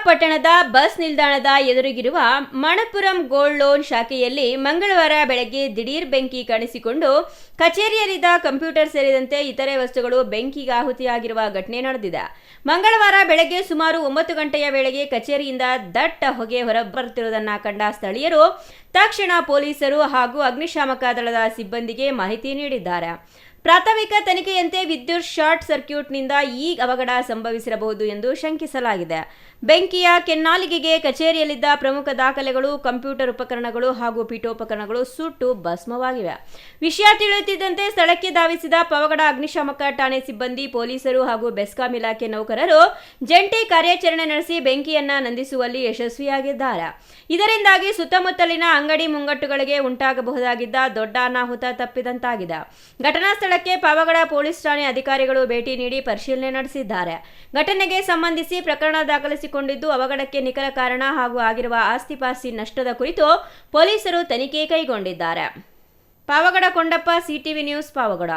ಪಟ್ಟಣದ ಬಸ್ ನಿಲ್ದಾಣದ ಎದುರಿಗಿರುವ Manappuram gold loan ಶಾಖೆಯಲ್ಲಿ ಮಂಗಳವಾರ ಬೆಳಗ್ಗೆ ದಿಢೀರ್ ಬೆಂಕಿ ಕಾಣಿಸಿಕೊಂಡು ಕಚೇರಿಯಲ್ಲಿದ್ದ ಕಂಪ್ಯೂಟರ್ ಸೇರಿದಂತೆ ಇತರೆ ವಸ್ತುಗಳು ಬೆಂಕಿಗೆ ಆಹುತಿಯಾಗಿರುವ ಘಟನೆ ನಡೆದಿದೆ. ಮಂಗಳವಾರ ಬೆಳಗ್ಗೆ ಸುಮಾರು 9 ಗಂಟೆಯ ವೇಳೆಗೆ ಕಚೇರಿಯಿಂದ ದಟ್ಟ ಹೊಗೆ ಹೊರಬರುತ್ತಿರುವುದನ್ನು ಕಂಡ ಸ್ಥಳೀಯರು ತಕ್ಷಣ ಪೊಲೀಸರು ಹಾಗೂ ಅಗ್ನಿಶಾಮಕ ದಳದ ಸಿಬ್ಬಂದಿಗೆ ಮಾಹಿತಿ ನೀಡಿದ್ದಾರೆ. ಪ್ರಾಥಮಿಕ ತನಿಖೆಯಂತೆ ವಿದ್ಯುತ್ ಶಾರ್ಟ್ ಸರ್ಕ್ಯೂಟ್ನಿಂದ ಈ ಅವಘಡ ಸಂಭವಿಸಿರಬಹುದು ಎಂದು ಶಂಕಿಸಲಾಗಿದೆ. ಬೆಂಕಿಯ ಕೆನ್ನಾಲಿಗೆಗೆ ಕಚೇರಿಯಲ್ಲಿದ್ದ ಪ್ರಮುಖ ದಾಖಲೆಗಳು, ಕಂಪ್ಯೂಟರ್ ಉಪಕರಣಗಳು ಹಾಗೂ ಪೀಠೋಪಕರಣಗಳು ಸುಟ್ಟು ಭಸ್ಮವಾಗಿವೆ. ವಿಷಯ ತಿಳಿಯುತ್ತಿದ್ದಂತೆ ಸ್ಥಳಕ್ಕೆ ಧಾವಿಸಿದ ಪವಗಡ ಅಗ್ನಿಶಾಮಕ ಠಾಣೆ ಸಿಬ್ಬಂದಿ, ಪೊಲೀಸರು ಹಾಗೂ ಬೆಸ್ಕಾಂ ಇಲಾಖೆ ನೌಕರರು ಜಂಟಿ ಕಾರ್ಯಾಚರಣೆ ನಡೆಸಿ ಬೆಂಕಿಯನ್ನ ನಂದಿಸುವಲ್ಲಿ ಯಶಸ್ವಿಯಾಗಿದ್ದಾರೆ. ಇದರಿಂದಾಗಿ ಸುತ್ತಮುತ್ತಲಿನ ಅಂಗಡಿ ಮುಂಗಟ್ಟುಗಳಿಗೆ ಉಂಟಾಗಬಹುದಾಗಿದ್ದ ದೊಡ್ಡ ಅನಾಹುತ ತಪ್ಪಿದಂತಾಗಿದೆ. ಘಟನಾ ಸ್ಥಳಕ್ಕೆ ಪಾವಗಡ ಪೊಲೀಸ್ ಠಾಣೆ ಅಧಿಕಾರಿಗಳು ಭೇಟಿ ನೀಡಿ ಪರಿಶೀಲನೆ ನಡೆಸಿದ್ದಾರೆ. ಘಟನೆಗೆ ಸಂಬಂಧಿಸಿ ಪ್ರಕರಣ ದಾಖಲಿಸಿಕೊಂಡಿದ್ದು, ಅವಘಡಕ್ಕೆ ನಿಖರ ಕಾರಣ ಹಾಗೂ ಆಗಿರುವ ಆಸ್ತಿಪಾಸ್ತಿ ನಷ್ಟದ ಕುರಿತು ಪೊಲೀಸರು ತನಿಖೆ ಕೈಗೊಂಡಿದ್ದಾರೆ. Pavagada Kondappa, CTV news, Pavagada.